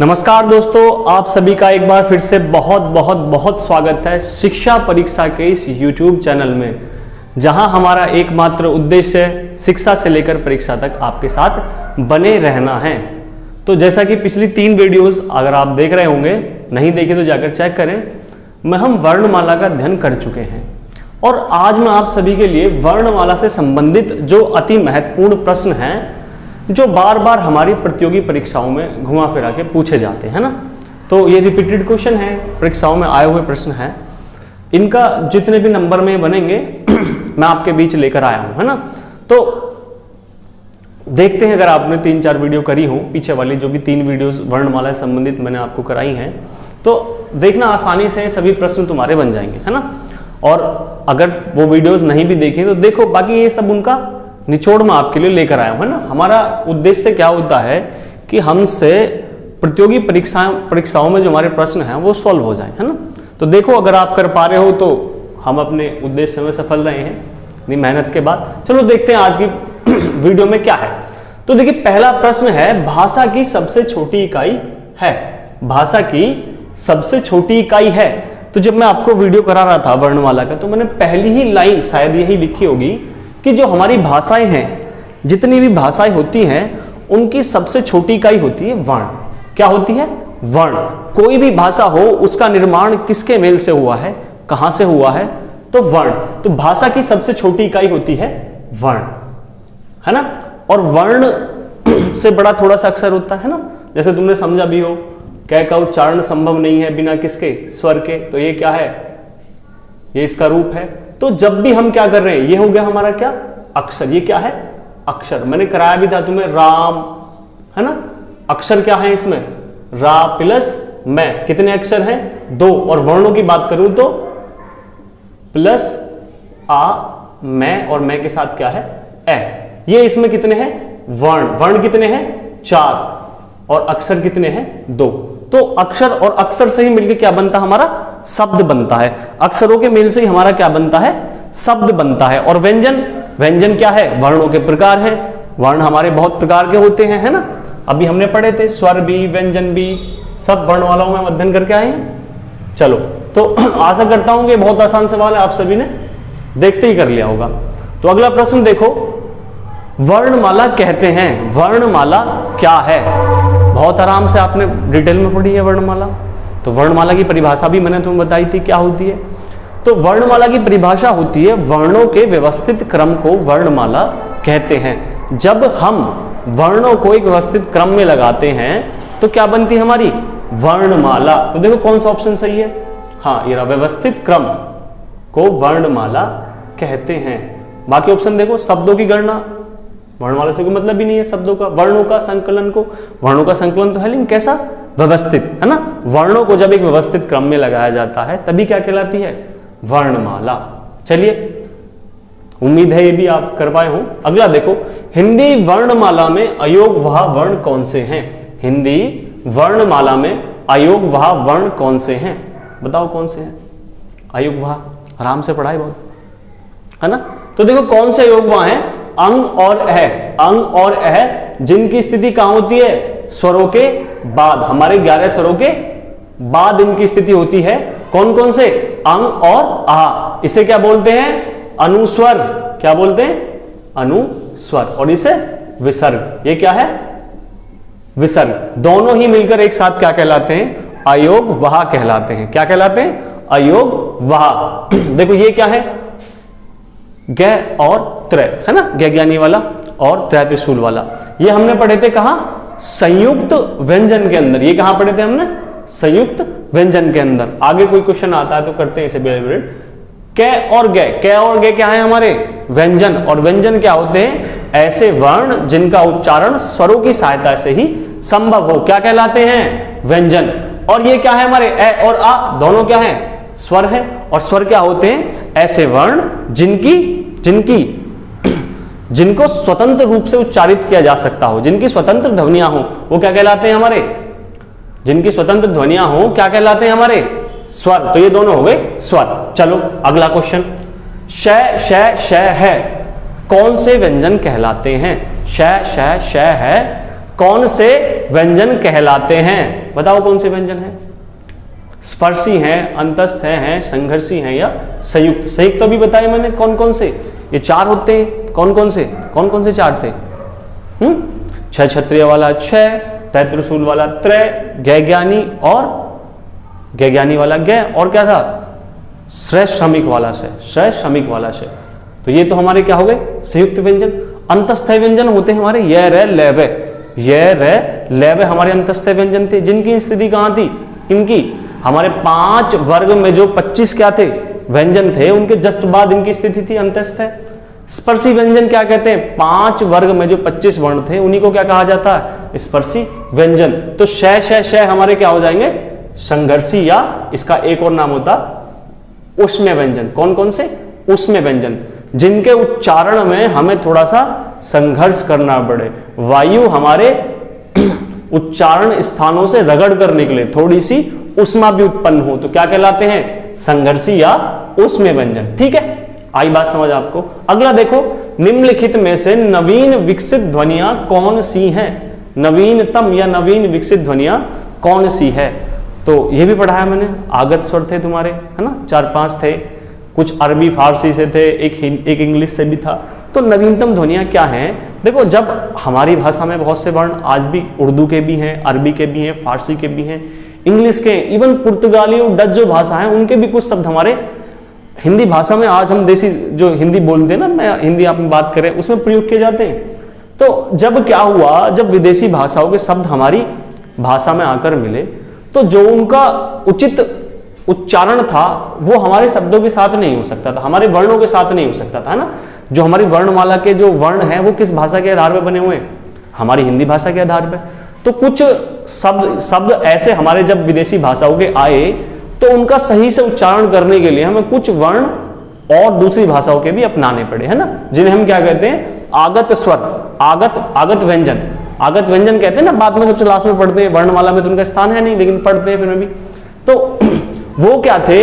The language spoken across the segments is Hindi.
नमस्कार दोस्तों, आप सभी का एक बार फिर से बहुत बहुत बहुत स्वागत है शिक्षा परीक्षा के इस YouTube चैनल में, जहां हमारा एकमात्र उद्देश्य शिक्षा से लेकर परीक्षा तक आपके साथ बने रहना है। तो जैसा कि पिछली 3 वीडियोस अगर आप देख रहे होंगे, नहीं देखे तो जाकर चेक करें, में हम वर्णमाला का अध्ययन कर चुके हैं और आज मैं आप सभी के लिए वर्णमाला से संबंधित जो अति महत्वपूर्ण प्रश्न हैं, जो बार बार हमारी प्रतियोगी परीक्षाओं में घुमा फिरा के पूछे जाते हैं ना, तो ये रिपीटेड क्वेश्चन है, परीक्षाओं में आए हुए प्रश्न हैं। इनका जितने भी नंबर में बनेंगे मैं आपके बीच लेकर आया हूं, है ना। तो देखते हैं, अगर आपने 3-4 वीडियो करी हो, पीछे वाली जो भी 3 वीडियोस वर्णमाला से संबंधित मैंने आपको कराई हैं, तो देखना आसानी से सभी प्रश्न तुम्हारे बन जाएंगे, है ना। और अगर वो वीडियोस नहीं भी देखें तो देखो, बाकी ये सब उनका निचोड़ में आपके लिए लेकर आया हूं, है ना। हमारा उद्देश्य क्या होता है कि हमसे प्रतियोगी परीक्षाओं में जो हमारे प्रश्न हैं वो सॉल्व हो जाए, है ना। तो देखो, अगर आप कर पा रहे हो तो हम अपने उद्देश्य में सफल रहे हैं इतनी मेहनत के बाद। चलो देखते हैं आज की वीडियो में क्या है। तो देखिए, पहला प्रश्न है, भाषा की सबसे छोटी इकाई है। भाषा की सबसे छोटी इकाई है। तो जब मैं आपको वीडियो करा रहा था वर्णमाला का, तो मैंने पहली ही लाइन शायद यही लिखी होगी कि जो हमारी भाषाएं हैं, जितनी भी भाषाएं होती हैं, उनकी सबसे छोटी इकाई होती है वर्ण। क्या होती है? वर्ण। कोई भी भाषा हो, उसका निर्माण किसके मेल से हुआ है, कहां से हुआ है? तो वर्ण। तो भाषा की सबसे छोटी इकाई होती है वर्ण, है ना। और वर्ण से बड़ा थोड़ा सा अक्षर होता है ना, जैसे तुमने समझा भी हो, कै का उच्चारण संभव नहीं है बिना किसके? स्वर के। तो ये क्या है? ये इसका रूप है। तो जब भी हम क्या कर रहे हैं, ये हो गया हमारा क्या? अक्षर। ये क्या है? अक्षर। मैंने कराया भी था तुम्हें, राम, है ना। अक्षर क्या है इसमें? रा प्लस मैं। कितने अक्षर हैं? 2। और वर्णों की बात करूं तो प्लस आ, मैं, और मैं के साथ क्या है? ए। ये इसमें कितने हैं? वर्ण। वर्ण कितने हैं? 4। और अक्षर कितने हैं? 2। तो अक्षर और अक्षर से ही मिलकर क्या बनता है? हमारा शब्द बनता है। अक्षरों के मेल से ही हमारा क्या बनता है? शब्द बनता है। और व्यंजन, व्यंजन क्या है? वर्णों के प्रकार है। वर्ण हमारे बहुत प्रकार के होते हैं, है ना। अभी हमने पढ़े थे, स्वर भी, व्यंजन भी, सब वर्ण वालों में अध्ययन करके आए हैं। चलो, तो आशा करता हूं कि बहुत आसान सवाल है, आप सभी ने देखते ही कर लिया होगा। तो अगला प्रश्न देखो, वर्णमाला कहते हैं, वर्णमाला क्या है? बहुत आराम से आपने डिटेल में पढ़ी है वर्णमाला। तो वर्णमाला की परिभाषा भी मैंने तुम्हें बताई थी क्या होती है। तो वर्णमाला की परिभाषा होती है, वर्णों के व्यवस्थित क्रम को वर्णमाला कहते हैं। जब हम वर्णों को एक व्यवस्थित क्रम में लगाते हैं तो क्या बनती है हमारी? वर्णमाला। तो देखो कौन सा ऑप्शन सही है? हाँ, ये व्यवस्थित क्रम को वर्णमाला कहते हैं। बाकी ऑप्शन देखो, शब्दों की गणना, वर्णमाला से कोई मतलब ही नहीं है शब्दों का। वर्णों का संकलन को, वर्णों का संकलन तो है, लेकिन कैसा? व्यवस्थित, है ना। वर्णों को जब एक व्यवस्थित क्रम में लगाया जाता है तभी क्या कहलाती है? वर्णमाला। चलिए, उम्मीद है ये भी आप कर पाए हो। अगला देखो, हिंदी वर्णमाला में अयोगवाह वर्ण कौन से हैं? हिंदी वर्णमाला में अयोगवाह वर्ण कौन से हैं? बताओ कौन से हैं अयोगवाह? आराम से पढ़ाई बहुत, है ना। तो देखो कौन से अयोगवाह हैं? अंग और अह। अंग और अह जिनकी स्थिति कहां होती है? स्वरों के बाद। हमारे 11 स्वरों के बाद इनकी स्थिति होती है। कौन कौन से? अंग और आ। इसे क्या बोलते हैं? अनुस्वर। क्या बोलते हैं? अनुस्वर। और इसे विसर्ग। ये क्या है? विसर्ग। दोनों ही मिलकर एक साथ क्या कहलाते हैं? अयोगवाह कहलाते हैं। क्या कहलाते हैं? अयोगवाह। देखो ये क्या है? ग और त्र, है ना, ग ज्ञानी वाला और त्र त्रिशूल वाला। ये हमने पढ़े थे कहां? संयुक्त व्यंजन के अंदर। ये कहां पढ़े थे हमने? संयुक्त व्यंजन के अंदर। आगे कोई क्वेश्चन आता है तो करते हैं इसे बेलब्रेड। क और ग, क और ग क्या है हमारे? व्यंजन। और व्यंजन क्या होते हैं? ऐसे वर्ण जिनका उच्चारण स्वरों की सहायता से ही संभव हो। क्या कहलाते हैं? व्यंजन। और ये क्या है हमारे? ए और आ, दोनों क्या है? स्वर है। और स्वर क्या होते हैं? ऐसे वर्ण जिनको स्वतंत्र रूप से उच्चारित किया जा सकता हो, जिनकी स्वतंत्र ध्वनियां हो, वो क्या कहलाते हैं हमारे? जिनकी स्वतंत्र ध्वनियां हो क्या कहलाते हैं हमारे? स्वर। तो ये दोनों हो गए स्वर। चलो अगला क्वेश्चन, श श श है कौन से व्यंजन कहलाते हैं? श श श है कौन से व्यंजन कहलाते हैं? बताओ कौन से व्यंजन है? स्पर्शी हैं, अंतस्थ हैं, संघर्षी हैं या संयुक्त? संयुक्त तो अभी बताए मैंने कौन कौन से, ये 4 होते हैं। कौन कौन से 4 थे? छह क्षत्रिय वाला 6, तैत्रशूल वाला 3, गैज्ञानी वाला गै, और क्या था? श्रेष्ठ श्रमिक वाला से। तो ये तो हमारे क्या हो गए? संयुक्त व्यंजन। अंतस्थय व्यंजन होते हैं हमारे य रे लैवे हमारे अंतस्थय व्यंजन थे, जिनकी स्थिति कहां थी? इनकी हमारे 5 वर्ग में जो 25 क्या थे? व्यंजन थे, उनके जस्ट बाद इनकी स्थिति थी अंतस्थय। स्पर्शी व्यंजन क्या कहते हैं? 5 वर्ग में जो 25 वर्ण थे उन्हीं को क्या कहा जाता है? स्पर्शी व्यंजन। तो शय हमारे क्या हो जाएंगे? संघर्षी, या इसका एक और नाम होता ऊष्म्य व्यंजन। कौन से? ऊष्म्य व्यंजन, जिनके उच्चारण में हमें थोड़ा सा संघर्ष करना पड़े, वायु हमारे उच्चारण स्थानों से रगड़ कर निकले, थोड़ी सी ऊष्मा भी उत्पन्न हो, तो क्या कहलाते हैं? संघर्षी या ऊष्म्य व्यंजन। ठीक है, आई बात समझ आपको। अगला देखो, निम्नलिखित में से नवीन विकसित ध्वनियां कौन सी हैं? नवीनतम या नवीन विकसित ध्वनियां कौन सी है? तो ये भी पढ़ाया मैंने। आगत स्वर थे तुम्हारे, है ना, 4-5 थे, कुछ अरबी फारसी से थे, एक इंग्लिश से भी था। तो नवीनतम ध्वनियां क्या हैं? देखो, जब हमारी भाषा में बहुत से वर्ण आज भी उर्दू के भी हैं, अरबी के भी हैं, फारसी के भी हैं, इंग्लिश के, इवन पुर्तगाली और डच जो भाषा है उनके भी कुछ शब्द हमारे हिंदी भाषा में, आज हम देसी जो हिंदी बोलते हैं ना, मैं हिंदी आप में बात करें, उसमें प्रयोग किए जाते हैं। तो जब क्या हुआ, जब विदेशी भाषाओं के शब्द हमारी भाषा में आकर मिले, तो जो उनका उचित उच्चारण था वो हमारे शब्दों के साथ नहीं हो सकता था, हमारे वर्णों के साथ नहीं हो सकता था, है ना। जो हमारी वर्णमाला के जो वर्ण हैं वो किस भाषा के आधार पर बने हुए हैं? हमारी हिंदी भाषा के आधार पर। तो कुछ शब्द ऐसे हमारे जब विदेशी भाषाओं के आए तो उनका सही से उच्चारण करने के लिए हमें कुछ वर्ण और दूसरी भाषाओं के भी अपनाने पड़े, है ना, जिन्हें हम क्या कहते हैं? आगत स्वर, आगत व्यंजन। आगत व्यंजन कहते हैं ना, बाद में सबसे लास्ट में पढ़ते हैं, वर्णमाला में तो उनका स्थान है नहीं, लेकिन पढ़ते हैं फिर में भी। तो वो क्या थे?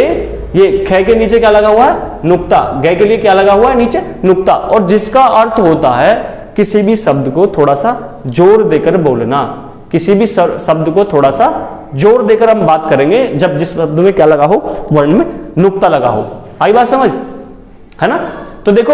ये ख के नीचे क्या लगा हुआ है? नुक्ता। ग के लिए क्या लगा हुआ है? नीचे नुक्ता। और जिसका अर्थ होता है किसी भी शब्द को थोड़ा सा जोर देकर बोलना, किसी भी शब्द को थोड़ा सा जोर देकर हम बात करेंगे जब जिस शब्द में क्या लगा हो? वर्ण में नुक्ता लगा हो। आई बात समझ, है ना। तो देखो,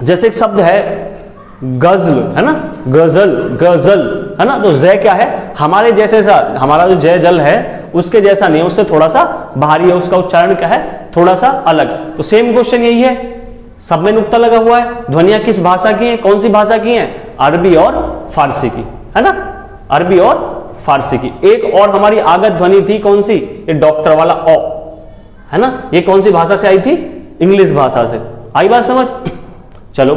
जैसे एक शब्द है गजल, है ना, गजल, है ना। तो जय क्या है? हमारे जैसे सा, हमारा जो जय जल है उसके जैसा नहीं है, उससे थोड़ा सा भारी है, उसका उच्चारण क्या है? थोड़ा सा अलग। तो सेम क्वेश्चन यही है, सब में नुक्ता लगा हुआ है। ध्वनियां किस भाषा की है? कौन सी भाषा की है? अरबी और फारसी की, है ना, अरबी और फारसी की। एक और हमारी आगत ध्वनि थी, कौन सी? ये डॉक्टर वाला ओ, है ना। ये कौन सी भाषा से आई थी? इंग्लिश भाषा से। आई बात समझ। चलो,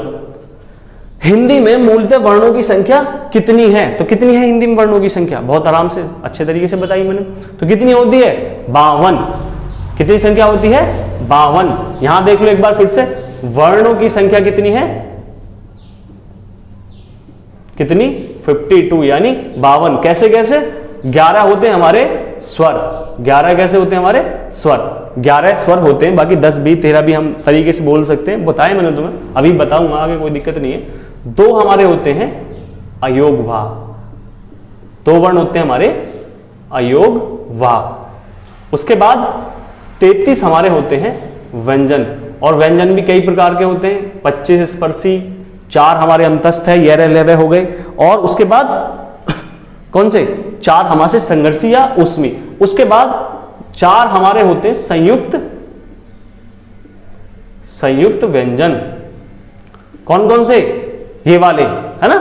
हिंदी में मूलतः वर्णों की संख्या कितनी है? तो कितनी है हिंदी में वर्णों की संख्या? बहुत आराम से अच्छे तरीके से बताई मैंने। तो कितनी होती है? 52। कितनी संख्या होती है? 52। यहां देख लो एक बार फिर से, वर्णों की संख्या कितनी है? कितनी? 52, यानी 52। कैसे कैसे? 11 होते हैं हमारे स्वर। 11 कैसे होते हैं हमारे स्वर? 11 स्वर होते हैं, बाकी 10 भी 13 भी हम तरीके से बोल सकते हैं, बताया मैंने तुम्हें, अभी बताऊंगा आगे, कोई दिक्कत नहीं है। 2 हमारे होते हैं अयोग वाह, 2 वर्ण होते हैं हमारे अयोग वाह। उसके बाद 33 हमारे होते हैं व्यंजन, और व्यंजन भी कई प्रकार के होते हैं। 25 स्पर्शी, 4 हमारे अंतस्थ है, ये लेवे हो गए, और उसके बाद कौन से? 4 हमारे संघर्षी या ऊष्मी। उसके बाद 4 हमारे होते हैं संयुक्त व्यंजन। कौन कौन से? ये वाले, है ना,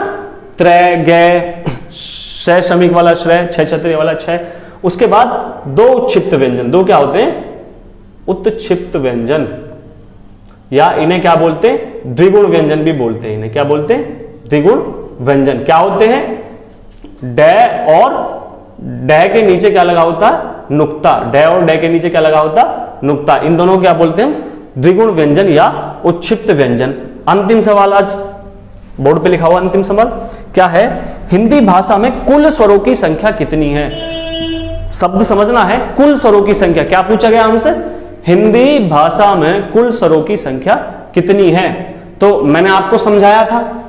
त्रय, गय, श्रय श्रमिक वाला श्रय, छह क्षत्रिय वाला छह। उसके बाद 2 उत्क्षिप्त व्यंजन। 2 क्या होते हैं? उत्क्षिप्त व्यंजन, या इन्हें क्या बोलते हैं? द्विगुण व्यंजन भी बोलते हैं। इन्हें क्या बोलते हैं? द्विगुण व्यंजन। क्या होते हैं? डे और डे के नीचे क्या लगा होता है? नुक्ता। डे और डे के नीचे क्या लगा होता? नुक्ता। इन दोनों को क्या बोलते हैं? द्विगुण व्यंजन या उत्क्षिप्त व्यंजन। अंतिम सवाल आज बोर्ड पे लिखा हुआ अंतिम सवाल क्या है? हिंदी भाषा में कुल स्वरों की संख्या कितनी है? शब्द समझना है, कुल स्वरों की संख्या। क्या पूछा गया हमसे? हिंदी भाषा में कुल स्वरों की संख्या कितनी है? तो मैंने आपको समझाया था,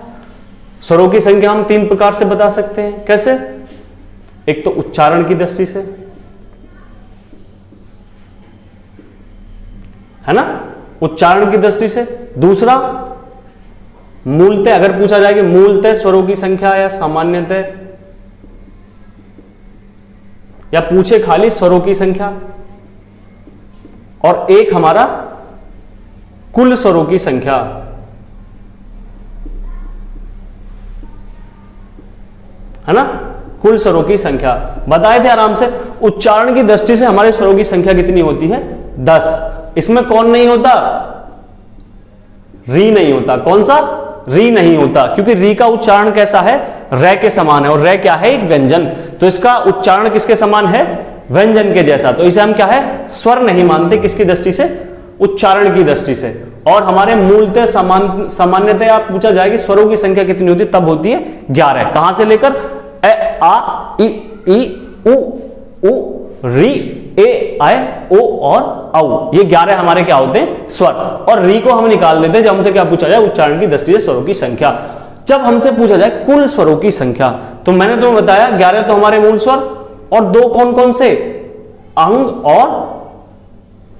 स्वरों की संख्या हम 3 प्रकार से बता सकते हैं। कैसे? एक तो उच्चारण की दृष्टि से, है ना, उच्चारण की दृष्टि से। दूसरा मूलतः, अगर पूछा जाए कि मूलतः स्वरों की संख्या या सामान्यतः, या पूछे खाली स्वरों की संख्या, और एक हमारा कुल स्वरों की संख्या, है ना, कुल स्वरों की संख्या। बताए थे आराम से, उच्चारण की दृष्टि से हमारे स्वरों की संख्या कितनी होती है? 10। इसमें कौन नहीं होता? री नहीं होता। कौन सा? री नहीं होता, क्योंकि री का उच्चारण कैसा है? रे के समान है, और रे क्या है? एक व्यंजन। तो इसका उच्चारण किसके समान है? व्यंजन के जैसा। तो इसे हम क्या है? स्वर नहीं मानते। किसकी दृष्टि से? उच्चारण की दृष्टि से। और हमारे मूलतः सामान्यतः आप पूछा जाए कि स्वरों की संख्या कितनी होती है, तब होती है 11। कहां से लेकर? ए, आ, ई, उ, री, ए, आए, ओ और औ, ये 11 हमारे क्या होते हैं? स्वर। और री को हम निकाल देते हैं जब हमसे क्या पूछा जाए? उच्चारण की दृष्टि से स्वरों की संख्या। जब हमसे पूछा जाए कुल स्वरों की संख्या, तो मैंने तुम्हें बताया 11 तो हमारे मूल स्वर, और दो कौन कौन से? अंग और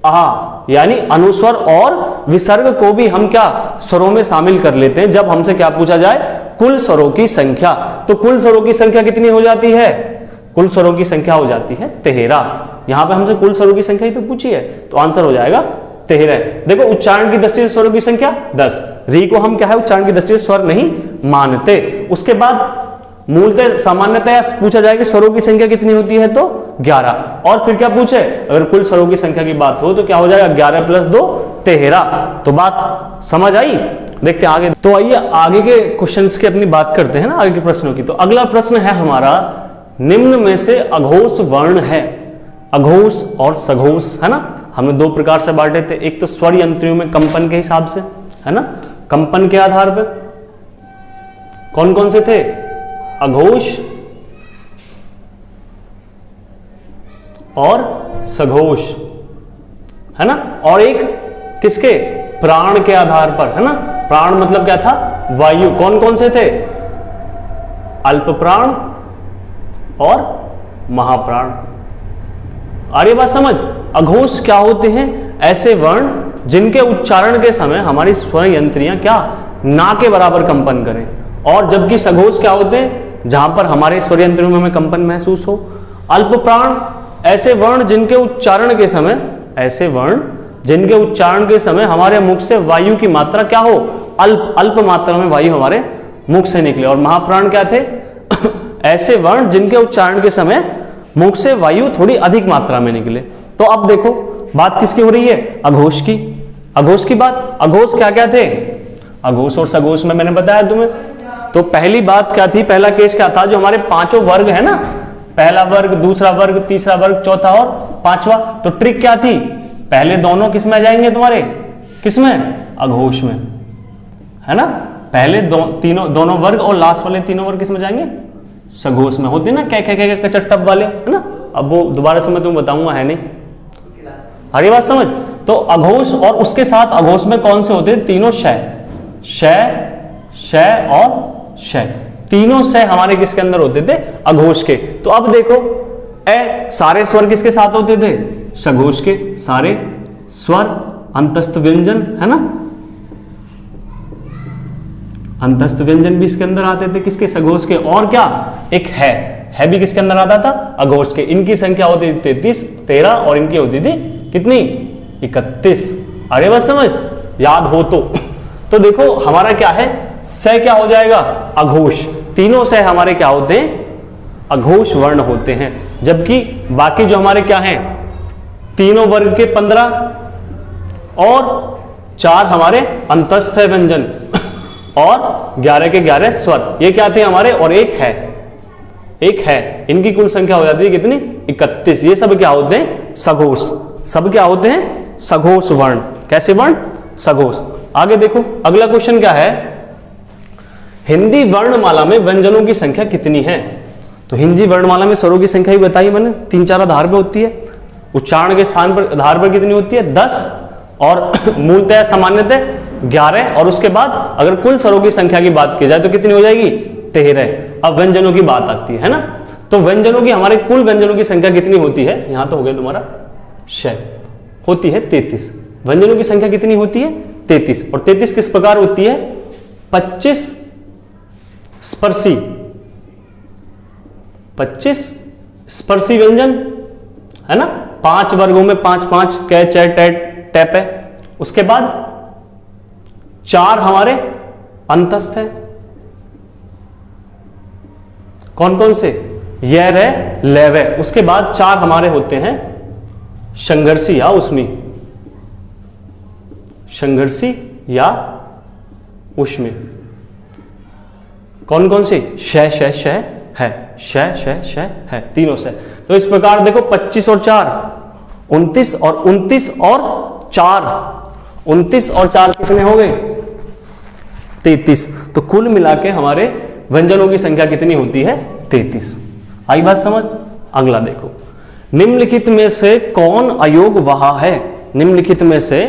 आ, यानी अनुस्वर और विसर्ग को भी हम क्या स्वरों में शामिल कर लेते हैं जब हमसे क्या पूछा जाए? कुल स्वरों की संख्या। तो कुल स्वरों की संख्या कितनी हो जाती है? कुल स्वरों की संख्या हो जाती है 13। यहां पे हमसे कुल स्वरों की संख्या ही तो पूछी है, तो आंसर हो जाएगा 13। देखो, उच्चारण की दृष्टि से स्वरों की संख्या 10। री को हम क्या है? उच्चारण की दृष्टि से स्वर नहीं मानते। उसके बाद मूलतः सामान्यतः पूछा जाए कि स्वरों की संख्या कितनी होती है, तो 11। और फिर क्या पूछे? अगर कुल स्वरों की संख्या की बात हो तो क्या हो जाएगा? 11 + 2 13। तो बात समझ आई? देखते हैं आगे। तो आइए आगे के क्वेश्चंस की अपनी बात करते हैं ना, आगे के प्रश्नों की। तो अगला प्रश्न है हमारा, निम्न में से अघोष वर्ण है। अघोष और सघोष, है ना, हमने दो प्रकार से बांटे थे। एक तो स्वर यंत्रियों में कंपन के हिसाब से, है ना, कंपन के आधार पर कौन कौन से थे? अघोष और सघोष, है ना। और एक किसके? प्राण के आधार पर, है ना। प्राण मतलब क्या था? वायु। कौन कौन से थे? अल्प प्राण और महाप्राण। आ रही बात समझ? अघोष क्या होते हैं? ऐसे वर्ण जिनके उच्चारण के समय हमारी स्वर यंत्रियां क्या ना के बराबर कंपन करें। और जबकि सघोष क्या होते हैं? जहां पर हमारे स्वर यंत्रियों में हमें कंपन महसूस हो। अल्प प्राण ऐसे वर्ण जिनके उच्चारण के समय, ऐसे वर्ण जिनके उच्चारण के समय हमारे मुख से वायु की मात्रा क्या हो? अल्प मात्रा में वायु हमारे मुख से निकले। और महाप्राण क्या थे? ऐसे वर्ण जिनके उच्चारण के समय मुख से वायु थोड़ी अधिक मात्रा में निकले। तो अब देखो बात किसकी हो रही है? अघोष की। अघोष की बात। अघोष क्या क्या थे? अघोष और सघोष में मैंने बताया तुम्हें। तो पहली बात क्या थी? पहला केस क्या था? जो हमारे पांचों वर्ग है ना, पहला वर्ग, दूसरा वर्ग, तीसरा वर्ग, चौथा और पांचवा। तो ट्रिक क्या थी? पहले दोनों किस में जाएंगे तुम्हारे? किस में? अघोष में, है ना। पहले दोनों वर्ग और लास्ट वाले तीनों वर्ग किस में जाएंगे? सघोष में। होते ना क्या कचट्टप वाले, है ना। अब वो दोबारा से मैं तुम्हें बताऊंगा, है नहीं। हरी बात समझ? तो अघोष और उसके साथ अघोष में कौन से होते हैं? तीनों शय, शय, शय और शय। तीनों शय हमारे किसके अंदर होते थे? अघोष के। तो अब देखो, ए सारे स्वर किसके साथ होते थे? सघोष के। सारे स्वर अंतस्थ व्यंजन, है ना, अंतस्थ व्यंजन भी इसके अंदर आते थे। किसके? सघोष के। और क्या? एक है भी किसके अंदर आता था? अघोष के। इनकी संख्या होती थी 33, 13 और इनकी होती थी कितनी? 31। अरे बस समझ याद हो तो देखो हमारा क्या है? स क्या हो जाएगा? अघोष। तीनों से हमारे क्या होते हैं? अघोष वर्ण होते हैं। जबकि बाकी जो हमारे क्या हैं? तीनों वर्ग के 15 और 4 हमारे अंतस्थ है व्यंजन और 11 के 11 स्वर, ये क्या थे हमारे? और एक है। इनकी कुल संख्या हो जाती है कितनी? 31। ये सब क्या होते हैं? सघोष। सब क्या होते हैं? सघोष वर्ण। कैसे वर्ण? सघोष। आगे देखो अगला क्वेश्चन क्या है? हिंदी वर्णमाला में व्यंजनों की संख्या कितनी है? तो हिंदी वर्णमाला में स्वरों की संख्या ही बताई मैंने, 3-4 आधार पे होती है। उच्चारण के स्थान पर आधार पर कितनी होती है? 10 और मूलतः सामान्यतः 11। और उसके बाद अगर कुल स्वरों की संख्या की बात की जाए तो कितनी हो जाएगी? 13। अब व्यंजनों की बात आती है ना। तो व्यंजनों की, हमारे कुल व्यंजनों की संख्या कितनी होती है, यहां तो हो गया तुम्हारा 6, होती है 33। व्यंजनों की संख्या कितनी होती है 33। और 33 किस प्रकार होती है, 25 स्पर्शी, 25 स्पर्शी व्यंजन है ना, 5 वर्गों में 5-5 कै चै टैप है। उसके बाद 4 हमारे अंतस्थ है, कौन कौन से, य रे लेव। उसके बाद 4 हमारे होते हैं संघर्षी या उष्मी, संघर्षी या उष्मी, कौन कौन से, श है, श है, तीनों से। तो इस प्रकार देखो 25 और 4 29, और 29 और 4 29 और 4 कितने हो गए 33। तो कुल मिला के हमारे व्यंजनों की संख्या कितनी होती है 33। आई बात समझ। अगला देखो, निम्नलिखित में से कौन अयोगवाह है, निम्नलिखित में से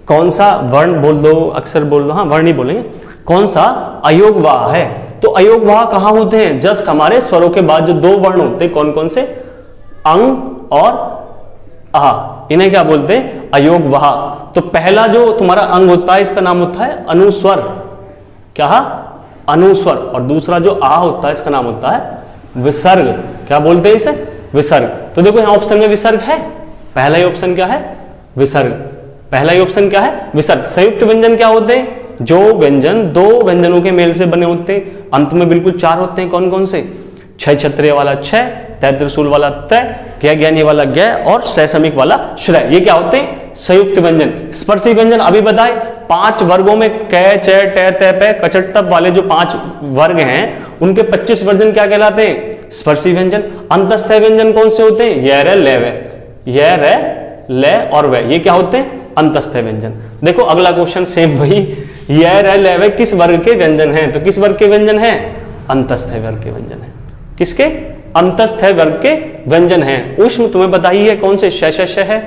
कौन सा वर्ण बोल दो, अक्षर बोल दो, हाँ वर्ण ही बोलेंगे, कौन सा अयोगवाह है। तो अयोगवाह कहां होते हैं, जस्ट हमारे स्वरों के बाद जो 2 वर्ण होते हैं, कौन कौन से, अंग और आ, इन्हें क्या बोलते हैं अयोगवाह। तो पहला जो तुम्हारा अंग होता है इसका नाम होता है अनुस्वर, क्या, अनुस्वर। और दूसरा जो आ होता है इसका नाम होता है विसर्ग, क्या बोलते हैं इसे, विसर्ग। तो देखो यहां ऑप्शन में विसर्ग है, पहला ही ऑप्शन क्या है विसर्ग, पहला ही ऑप्शन क्या है विसर्ग। संयुक्त व्यंजन क्या होते हैं, जो व्यंजन 2 व्यंजनों के मेल से बने होते हैं, अंत में बिल्कुल 4 होते हैं, कौन कौन से, 6 छत्रिय वाला 6, तय त्रिशूल वाला तय, ज्ञ ज्ञानी वाला ज्ञ, और शैषमिक वाला श्रय, ये क्या होते हैं संयुक्त व्यंजन। स्पर्शी व्यंजन अभी बताए 5 वर्गों में कै चै टै तै पै कचट तप वाले जो 5 वर्ग हैं उनके 25 व्यंजन क्या कहलाते हैं स्पर्शी व्यंजन। अंतस्थ व्यंजन कौन से होते हैं, य रे ले वे, य रे ले और वे, ये क्या होते हैं अंतस्थ व्यंजन। देखो अगला क्वेश्चन सेम वही, य रे ले वे किस वर्ग के व्यंजन हैं, तो किस वर्ग के व्यंजन हैं, अंतस्थ वर्ग के व्यंजन हैं। किसके, अंतस्थ वर्ग के व्यंजन हैं। उष्म तुम्हें पता ही है कौन से, श है,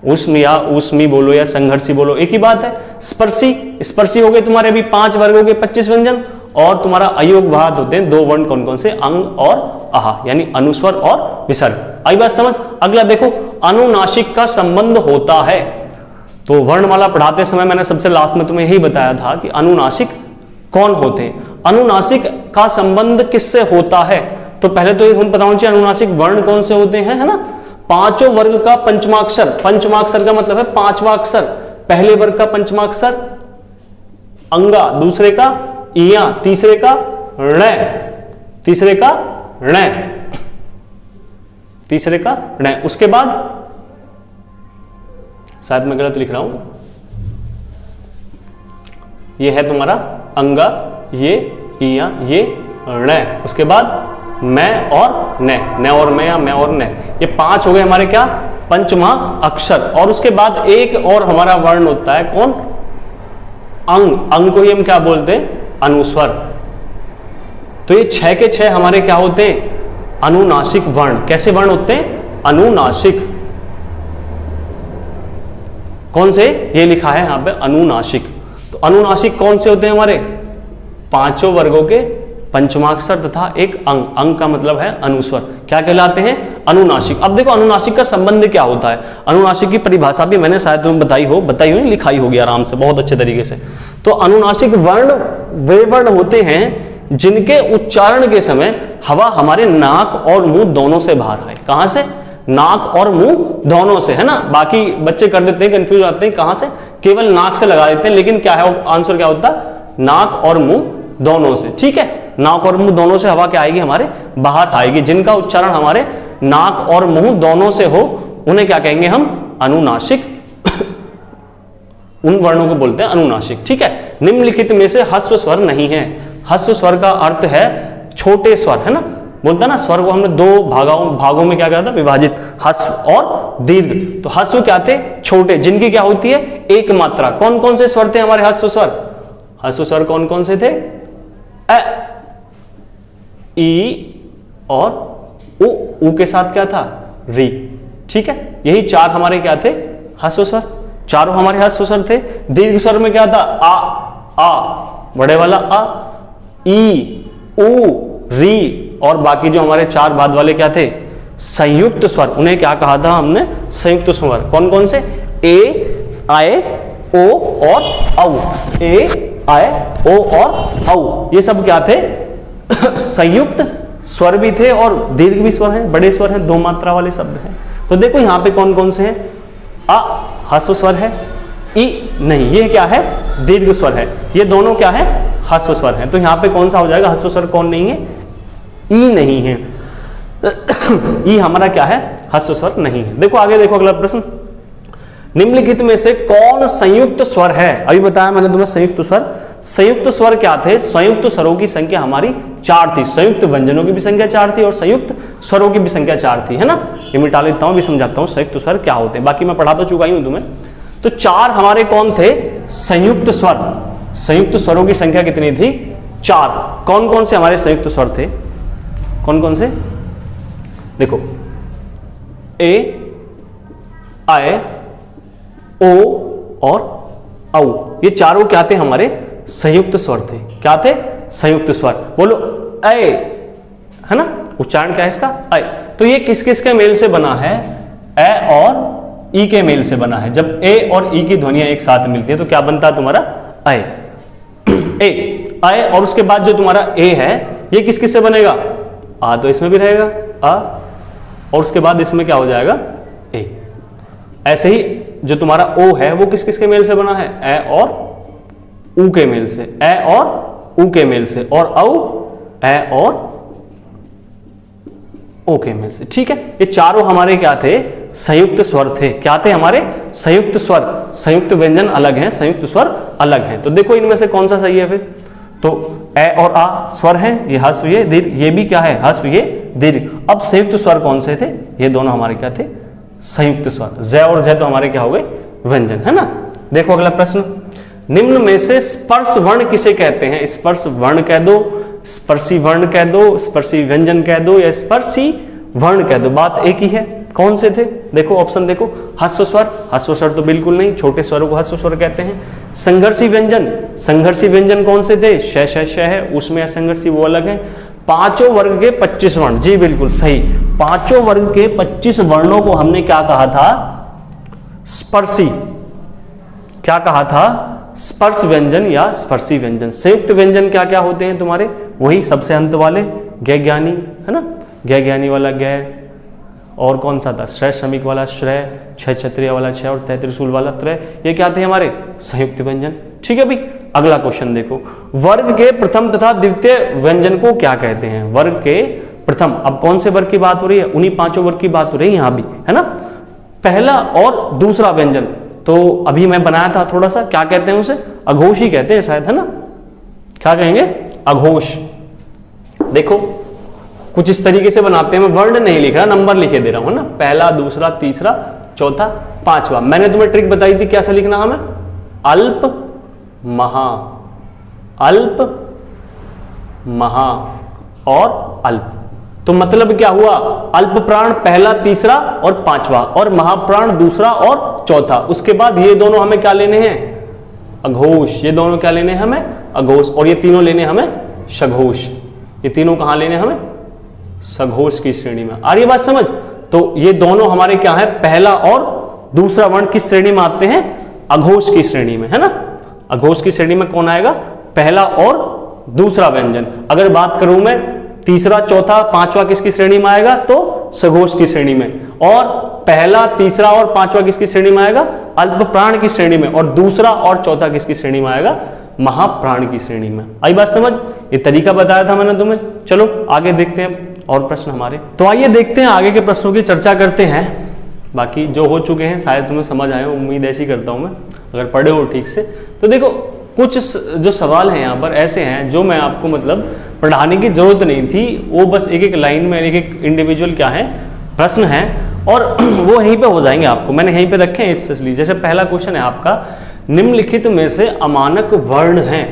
उष्म या ऊष्मी बोलो या संघर्षी बोलो एक ही बात है। स्पर्शी, स्पर्शी हो गए तुम्हारे अभी 5 वर्गों के 25 व्यंजन, और तुम्हारा अयोगवाह होते हैं 2 वर्ण, कौन कौन से, अंग और आह, यानी अनुस्वर और विसर्ग। आई बात समझ। अगला देखो, अनुनासिक का संबंध होता है। तो वर्णमाला पढ़ाते समय मैंने सबसे लास्ट में तुम्हें यही बताया था कि अनुनासिक कौन होते हैं, अनुनासिक का संबंध किससे होता है। तो पहले तो हम बताना चाहिए अनुनासिक वर्ण कौन से होते हैं, है ना। 5 वर्ग का पंचमाक्षर, पंचमाक्षर का मतलब है 5वां अक्षर, पहले वर्ग का पंचमाक्षर अंगा, दूसरे का इया, तीसरे का ण, तीसरे का ण, तीसरे का ण। उसके बाद शायद मैं गलत लिख रहा हूं, ये है तुम्हारा अंगा, ये इया, ये ण। उसके बाद मैं और न और मैं या मैं और न, ये 5 हो गए हमारे क्या पंचमा अक्षर। और उसके बाद एक और हमारा वर्ण होता है कौन, अंग, अंग को ही हम क्या बोलते हैं अनुस्वर। तो ये 6 के 6 हमारे क्या होते हैं अनुनासिक वर्ण। कैसे वर्ण होते हैं अनुनासिक, कौन से, ये लिखा है यहां पे अनुनासिक। तो अनुनासिक कौन से होते हैं हमारे 5 वर्गों के पंचमाक्षर तथा एक अंग, अंग का मतलब है अनुस्वर, क्या कहलाते हैं अनुनासिक। अब देखो अनुनासिक का संबंध क्या होता है, अनुनासिक की परिभाषा भी मैंने शायद तुम्हें बताई हो, लिखाई होगी आराम से बहुत अच्छे तरीके से। तो अनुनासिक वर्ण वे वर्ण होते हैं जिनके उच्चारण के समय हवा हमारे नाक और मुंह दोनों से बाहर आए। कहां से, नाक और मुंह दोनों से, है ना। बाकी बच्चे कर देते हैं, कंफ्यूज आते हैं, कहां से, केवल नाक से लगा देते हैं, लेकिन क्या है आंसर क्या होता है नाक और मुंह दोनों से। ठीक है, नाक और मुंह दोनों से हवा क्या आएगी हमारे बाहर आएगी। जिनका उच्चारण हमारे नाक और मुंह दोनों से हो उन्हें क्या कहेंगे हम अनुनासिक उन वर्णों को बोलते हैं अनुनासिक। ठीक है, निम्नलिखित में से ह्रस्व स्वर नहीं है। ह्रस्व स्वर का अर्थ है छोटे स्वर, है ना। बोलता ना स्वर को हमने 2 भागों में क्या करा था विभाजित, ह्रस्व और दीर्घ। तो ह्रस्व क्या थे छोटे, जिनकी क्या होती है एक मात्रा। कौन कौन से स्वर थे हमारे ह्रस्व स्वर, ह्रस्व स्वर कौन कौन से थे, अ, ई और उ के साथ क्या था री। ठीक है, यही 4 हमारे क्या थे ह्रस्व स्वर, चारों हमारे ह्रस्व स्वर थे। दीर्घ स्वर में क्या था आ बड़े वाला आ, ई उ री और बाकी जो हमारे 4 बाद वाले क्या थे, संयुक्त स्वर, उन्हें क्या कहा था हमने, संयुक्त स्वर। कौन कौन से, ए, आए, ओ और औ। ए, आए, ओ और औ, ये सब क्या थे, संयुक्त स्वर भी थे और दीर्घ भी स्वर हैं, बड़े स्वर हैं, 2 मात्रा वाले शब्द हैं। तो देखो यहाँ पे कौन कौन से हैं, अ ह्रस्व स्वर है, ई नहीं, ये क्या है, दीर्घ स्वर है, ये दोनों क्या है, ह्रस्व स्वर है। तो यहाँ पे कौन सा हो जाएगा, ह्रस्व स्वर कौन नहीं है, ई नहीं है, ई हमारा क्या है, ह्रस्व स्वर नहीं है। देखो आगे देखो अगला प्रश्न, निम्नलिखित में से कौन संयुक्त स्वर है। अभी बताया मैंने तुम्हें संयुक्त स्वर, संयुक्त स्वर क्या थे, संयुक्त स्वरों की संख्या हमारी 4 थी, संयुक्त व्यंजनों की भी संख्या 4 थी और संयुक्त स्वरों की भी संख्या 4 थी, है ना। ये मिटा लेता हूं, भी समझाता हूं संयुक्त स्वर क्या होते हैं, बाकी मैं पढ़ा तो चुका ही हूं तुम्हें। तो 4 हमारे कौन थे, संयुक्त स्वर, संयुक्त स्वरों की संख्या कितनी थी, 4। कौन कौन से हमारे संयुक्त स्वर थे, कौन कौन से, देखो ए, आए, ओ और औ, ये चारों क्या थे, हमारे संयुक्त स्वर थे। क्या थे, संयुक्त स्वर। बोलो ऐ, है ना, उच्चारण क्या है इसका, ऐ। तो ये किस किस के मेल से बना है, ए और ई के मेल से बना है। जब ए और ई की ध्वनियां एक साथ मिलती है तो क्या बनता है तुम्हारा, ऐ। ए, ऐ, और उसके बाद जो तुम्हारा ए है ये किस किस से बनेगा, आ तो इसमें भी रहेगा आ, और उसके बाद इसमें क्या हो जाएगा, ए। ऐसे ही जो तुम्हारा ओ है वो किस किस के मेल से बना है, ए और ऊ के मेल से, ए और ऊ के मेल से, और औ, ए और ओ के मेल से। ठीक है, ये चारों हमारे क्या थे, संयुक्त स्वर थे। क्या थे हमारे, संयुक्त स्वर। संयुक्त व्यंजन अलग हैं, संयुक्त स्वर अलग हैं। तो देखो इनमें से कौन सा सही है फिर, तो ए और आ स्वर हैं, ये ह्रस्व, ये दीर्घ, ये भी क्या है, ह्रस्व, ये दीर्घ। अब संयुक्त स्वर कौन से थे, ये दोनों हमारे क्या थे, संयुक्त स्वर। जय और जय तो हमारे क्या हो गए, व्यंजन, है ना। देखो अगला प्रश्न, निम्न में से स्पर्श वर्ण किसे कहते हैं। स्पर्श वर्ण कह दो, स्पर्शी वर्ण कह दो, स्पर्शी व्यंजन कह दो, या स्पर्शी वर्ण कह दो, बात एक ही है। कौन से थे, देखो ऑप्शन देखो, ह्रस्व स्वर, ह्रस्व स्वर तो बिल्कुल नहीं, छोटे स्वरों को ह्रस्व स्वर कहते हैं। संघर्षी व्यंजन, संघर्षी व्यंजन कौन से थे, श श श है, उसमें असंघर्षी वो अलग है। पांचों वर्ग के 25 वर्ण, जी बिल्कुल सही, पांचों वर्ग के 25 वर्णों को हमने क्या कहा था, स्पर्शी, क्या कहा था, स्पर्श व्यंजन या स्पर्शी व्यंजन। संयुक्त व्यंजन क्या क्या होते हैं तुम्हारे, वही सबसे अंत वाले, ग ज्ञानी, है ना, ग ज्ञानी वाला ग, और कौन सा था, श्रय श्रमिक वाला श्रय, छह क्षत्रिय वाला छह, और तय त्रिशूल वाला त्रय, ये क्या थे हमारे संयुक्त व्यंजन। ठीक है भाई, अगला क्वेश्चन देखो, वर्ग के प्रथम तथा द्वितीय व्यंजन को क्या कहते हैं। वर्ग के प्रथम, अब कौन से वर्ग की बात हो रही है, उन्हीं पांचों वर्ग की बात हो रही है यहां भी, है ना। पहला और दूसरा व्यंजन तो अभी मैं बनाया था थोड़ा सा, क्या कहते हैं उसे, अघोष ही कहते हैं शायद, है ना, क्या कहेंगे, अघोष। देखो कुछ इस तरीके से बनाते हैं, मैं वर्ण नहीं लिख रहा, नंबर लिखे दे रहा हूं ना, पहला, दूसरा, तीसरा, चौथा, पांचवा। मैंने तुम्हें ट्रिक बताई थी कैसा लिखना हमें, अल्प, महा, अल्प, महा और अल्प। तो मतलब क्या हुआ, अल्प प्राण पहला, तीसरा और पांचवा, और महाप्राण दूसरा और चौथा। उसके बाद ये दोनों हमें क्या लेने हैं, अघोष, ये दोनों क्या लेने हैं हमें, अघोष, और ये तीनों लेने हमें सघोष। ये तीनों कहां लेने हमें, सघोष की श्रेणी में। आ रही बात समझ। तो ये दोनों हमारे क्या है, पहला और दूसरा वर्ण किस श्रेणी में आते हैं, अघोष की श्रेणी में, है ना। अघोष की श्रेणी में कौन आएगा, पहला और दूसरा व्यंजन। अगर बात करूं मैं तीसरा, चौथा, पांचवा किसकी श्रेणी में आएगा, तो सघोष की श्रेणी में, और पहला, तीसरा और पांचवा किसकी श्रेणी में आएगा, अल्प प्राण की श्रेणी में, और दूसरा और चौथा किसकी श्रेणी में आएगा, महाप्राण की श्रेणी में। आई बात समझ, ये तरीका बताया था मैंने तुम्हें। चलो आगे देखते हैं और प्रश्न हमारे, तो आइए देखते हैं आगे के प्रश्नों की चर्चा करते हैं। बाकी जो हो चुके हैं शायद तुम्हें समझ आए, उम्मीद ऐसी करता हूं मैं, अगर पढ़े हो ठीक से। तो देखो कुछ जो सवाल हैं यहाँ पर ऐसे हैं जो मैं आपको मतलब पढ़ाने की जरूरत नहीं थी, वो बस एक एक लाइन में एक एक इंडिविजुअल क्या है प्रश्न है, और वो यहीं पे हो जाएंगे आपको, मैंने यहीं पे रखे हैं इसलिए। जैसे पहला क्वेश्चन है आपका, निम्नलिखित में से अमानक वर्ण हैं,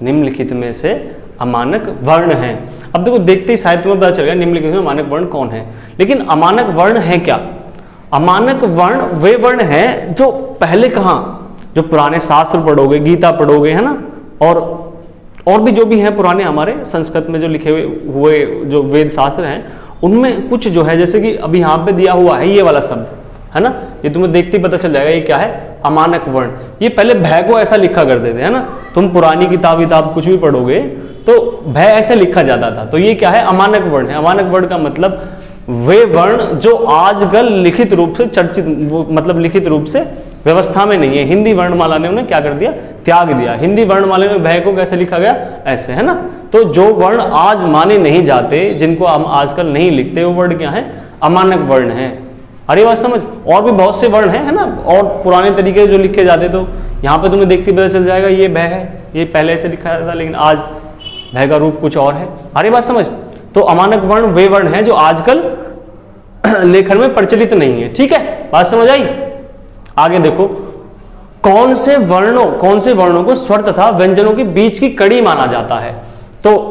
निम्नलिखित में से अमानक वर्ण हैं। अब देखो देखते ही शायद तुम्हें पता चल गया निम्नलिखित में अमानक वर्ण कौन है, लेकिन अमानक वर्ण है क्या। अमानक वर्ण वे वर्ण हैं जो पहले कहाँ, जो पुराने शास्त्र पढ़ोगे, गीता पढ़ोगे, है ना, और भी जो भी हैं पुराने हमारे संस्कृत में जो लिखे हुए जो वेद शास्त्र हैं, उनमें कुछ जो है, जैसे कि अभी यहाँ पे दिया हुआ है ये वाला शब्द है ना, ये तुम्हें देखते ही पता चल जाएगा ये क्या है, अमानक वर्ण। ये पहले भय को ऐसा लिखा करते थे है ना, तुम पुरानी किताब कुछ भी पढ़ोगे तो भय ऐसे लिखा जाता था। तो ये क्या है, अमानक वर्ण है। अमानक वर्ण का मतलब वे वर्ण जो आजकल लिखित रूप से चर्चित, मतलब लिखित रूप से व्यवस्था में नहीं है। हिंदी वर्णमाला ने उन्हें क्या कर दिया, त्याग दिया। हिंदी वर्णमाला में भय को कैसे लिखा गया, ऐसे है ना। तो जो वर्ण आज माने नहीं जाते, जिनको हम आजकल नहीं लिखते, वो वर्ण क्या है, अमानक वर्ण है। अरे बात समझ। और भी बहुत से वर्ण है ना, और पुराने तरीके जो लिखे जाते, तो यहाँ पे तुम्हें देखते पता चल जाएगा ये भय है, ये पहले से लिखा जाता था, लेकिन आज भय का रूप कुछ और है। अरे बात समझ। तो अमानक वर्ण वे वर्ण है जो आजकल लेखन में प्रचलित नहीं है। ठीक है, बात समझ आई। आगे देखो, कौन से वर्णों को स्वर तथा व्यंजनों के बीच की कड़ी माना जाता है। तो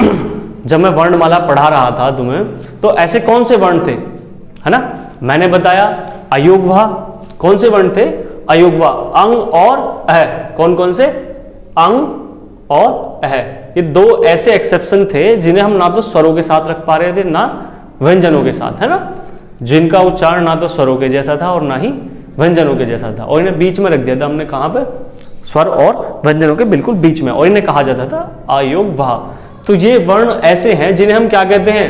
जब मैं वर्णमाला पढ़ा रहा था तुम्हें, तो ऐसे कौन से वर्ण थे, है ना। मैंने बताया अयोगवा। कौन से वर्ण थे, अयोगवा, अंग और अह। कौन कौन से, अंग और अह। ये दो ऐसे एक्सेप्शन थे जिन्हें हम ना तो स्वरों के साथ रख पा रहे थे, ना व्यंजनों के साथ, है ना, जिनका उच्चारण ना तो स्वरों के जैसा था और ना ही व्यंजनों के जैसा था, और इन्हें बीच में रख दिया था हमने। कहां पे, स्वर और व्यंजनों के बिल्कुल बीच में, और इन्हें कहा जाता था अयोगवा। तो ये वर्ण ऐसे हैं जिन्हें हम क्या कहते हैं,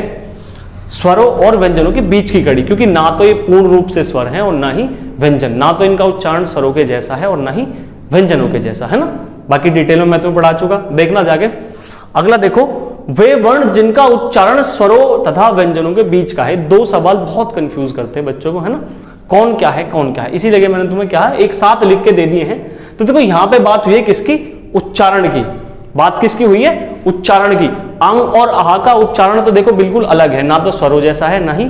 स्वरों और व्यंजनों के बीच की कड़ी, क्योंकि ना तो ये पूर्ण रूप से स्वर हैं और ना ही व्यंजन, ना तो इनका उच्चारण स्वरों के जैसा है और ना ही व्यंजनों के जैसा, है ना। बाकी डिटेल में मैं तुम्हें पढ़ा चुका, देखना जाके। अगला देखो, वे वर्ण जिनका उच्चारण स्वरों तथा व्यंजनों के बीच का है। दो सवाल बहुत कंफ्यूज करते हैं बच्चों को, है ना, कौन क्या है, कौन क्या है। इसी जगह मैंने तुम्हें क्या है, एक साथ लिख के दे दिए हैं। तो देखो यहाँ पे बात हुई है किसकी, उच्चारण की। बात किसकी हुई है, उच्चारण की। अंग और आह का उच्चारण तो देखो बिल्कुल अलग है, ना तो स्वरों जैसा है ना ही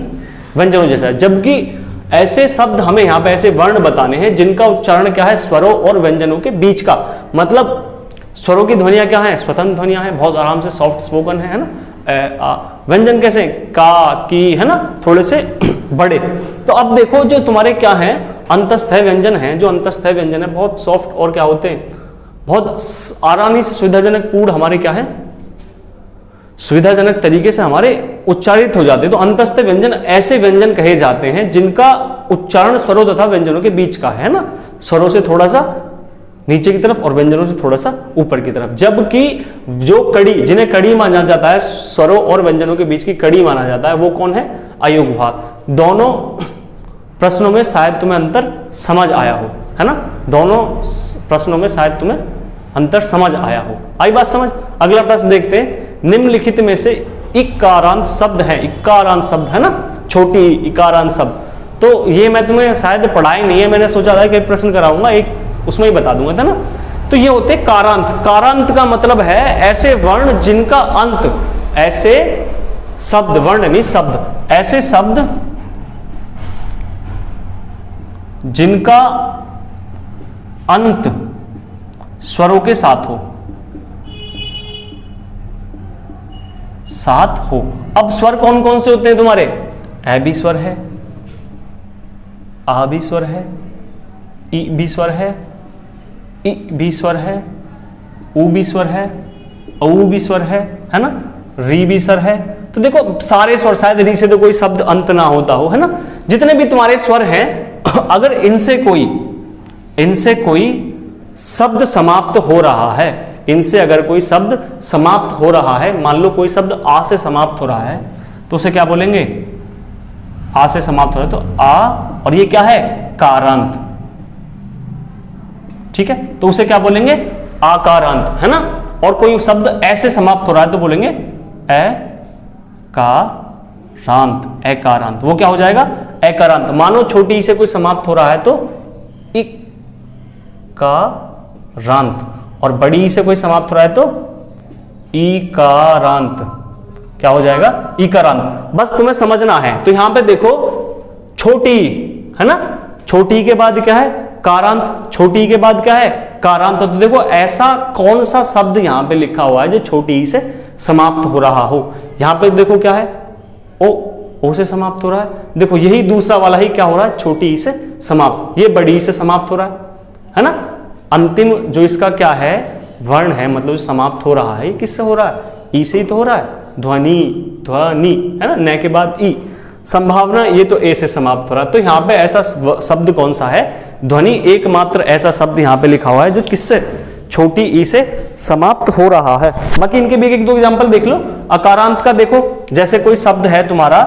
व्यंजनों जैसा है। जबकि ऐसे शब्द हमें यहाँ पे ऐसे वर्ण बताने हैं जिनका उच्चारण क्या है, स्वरों और व्यंजनों के बीच का। मतलब स्वरों की ध्वनियां क्या है, स्वतंत्र ध्वनियां हैं, बहुत आराम से सॉफ्ट स्पोकन है ना। व्यंजन कैसे, का, की, है ना, थोड़े से बड़े। तो अब देखो जो तुम्हारे क्या है, अंतस्थ व्यंजन है, जो अंतस्थ व्यंजन है बहुत सॉफ्ट और क्या होते हैं, बहुत आसानी से सुविधाजनक पूर्ण हमारे क्या है, सुविधाजनक तरीके से हमारे उच्चारित हो जाते हैं। तो अंतस्थ व्यंजन ऐसे व्यंजन कहे जाते हैं जिनका उच्चारण स्वरों तथा व्यंजनों के बीच का है ना, स्वरों से थोड़ा सा नीचे की तरफ और व्यंजनों से थोड़ा सा ऊपर की तरफ। जबकि जो कड़ी, जिन्हें कड़ी माना जाता है, स्वरों और व्यंजनों के बीच की कड़ी माना जाता है, वो कौन है, अयोगवा। दोनों प्रश्नों में शायद तुम्हें अंतर समझ आया हो, है ना, दोनों प्रश्नों में शायद तुम्हें अंतर समझ आया हो। आई बात समझ। अगला प्रश्न देखते हैं, निम्नलिखित में से इकारांत शब्द है, इकारांत शब्द है ना, छोटी इकारांत शब्द। तो ये मैं तुम्हें शायद पढ़ाई नहीं है, मैंने सोचा था कि एक प्रश्न कराऊंगा, एक उसमें ही बता दूंगा था ना। तो ये होते कारांत। कारांत का मतलब है ऐसे वर्ण जिनका अंत, ऐसे शब्द, वर्ण नहीं शब्द, ऐसे शब्द जिनका अंत स्वरों के साथ हो, अब स्वर कौन कौन से होते हैं तुम्हारे, ए भी स्वर है, आ भी स्वर है, ई भी स्वर है, ई भी स्वर है, ऊ भी स्वर है, औ भी स्वर है ना, री भी स्वर है। तो देखो सारे स्वर, शायद री से तो कोई शब्द अंत ना होता हो, है ना। जितने भी तुम्हारे स्वर हैं, अगर इनसे कोई शब्द समाप्त हो रहा है, इनसे अगर कोई शब्द समाप्त हो रहा है, मान लो कोई शब्द आ से समाप्त हो रहा है, तो उसे क्या बोलेंगे, आ से समाप्त हो रहा है तो आ, और ये क्या है, कारांत। ठीक है, तो उसे क्या बोलेंगे, आकारांत, है ना। और कोई शब्द ऐसे समाप्त हो रहा है तो बोलेंगे ए कारांत, एकारांत। वो क्या हो जाएगा, एकारांत। मानो छोटी ई से कोई समाप्त हो रहा है तो इक कारांत, और बड़ी ई से कोई समाप्त हो रहा है तो ईकारांत। क्या हो जाएगा, ईकारांत। बस तुम्हें समझना है। तो यहां पे देखो छोटी, है ना, छोटी के बाद क्या है, कारांत, छोटी के बाद क्या है, कारांत। तो देखो ऐसा कौन सा शब्द यहां पे लिखा हुआ है जो छोटी ई से समाप्त हो रहा हो। यहां पे देखो क्या है, ओ से समाप्त हो रहा है। देखो यही दूसरा वाला ही क्या हो रहा है, छोटी ई से समाप्त, ये बड़ी ई से समाप्त हो रहा है ना। अंतिम जो इसका क्या है, वर्ण है, मतलब जो समाप्त हो रहा है, ये किससे हो रहा है? ई से ही तो हो रहा है, ध्वनि, ध्वनि है ना, न के बाद ई। संभावना, ये तो ए से समाप्त हो रहा है। तो यहाँ पे ऐसा शब्द कौन सा है? ध्वनि एकमात्र ऐसा शब्द यहाँ पे लिखा हुआ है जो किससे? छोटी ई से समाप्त हो रहा है। बाकी इनके भी एक दो एग्जांपल देख लो। अकारांत का देखो, जैसे कोई शब्द है तुम्हारा,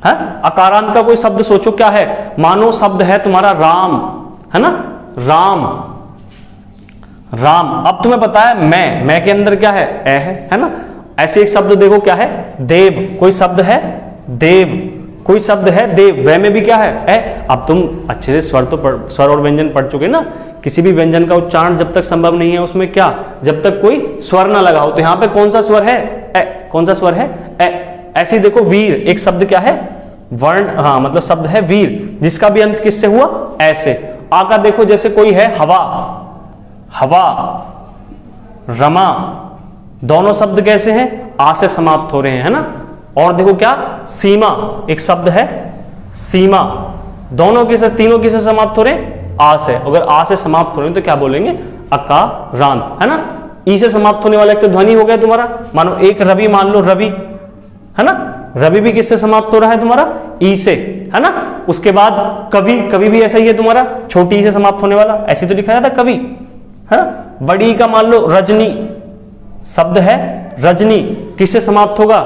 है अकारांत का कोई शब्द सोचो क्या है? मानो शब्द है तुम्हारा राम, है ना, राम, राम। अब तुम्हें पता है मैं के अंदर क्या है? ए है ना। ऐसे एक शब्द देखो क्या है? देव। कोई शब्द है देव, कोई शब्द है देव, वह में भी क्या है? ए। अब तुम अच्छे से स्वर और व्यंजन पढ़ चुके ना। किसी भी व्यंजन का उच्चारण जब तक संभव नहीं है उसमें क्या? जब तक कोई स्वर ना लगा हो। तो यहाँ पे कौन सा स्वर है? ए। कौन सा स्वर है? ए। ऐसे देखो वीर, एक शब्द क्या है? वर्ण, हाँ मतलब शब्द है वीर, जिसका भी अंत किससे हुआ? ऐसे। आ का देखो, जैसे कोई है हवा, हवा, रमा, दोनों शब्द कैसे हैं? आ से समाप्त हो रहे हैं, है ना। और देखो क्या? सीमा, एक शब्द है सीमा, दोनों किसे, तीनों किसे समाप्त हो रहे हैं? आ से। अगर आ से समाप्त हो रहे हैं तो क्या बोलेंगे? अकारांत, है ना। ई से समाप्त होने वाला एक तो ध्वनि हो गया तुम्हारा। मानो एक रवि मान लो, रवि, है ना, रवि भी किससे समाप्त हो रहा है तुम्हारा? ई से, है ना। उसके बाद कवि, कवि भी ऐसा ही है तुम्हारा, छोटी ई से समाप्त होने वाला, ऐसे तो लिखा जाता कवि, है ना। बड़ी का मान लो रजनी, शब्द है रजनी, किससे समाप्त होगा?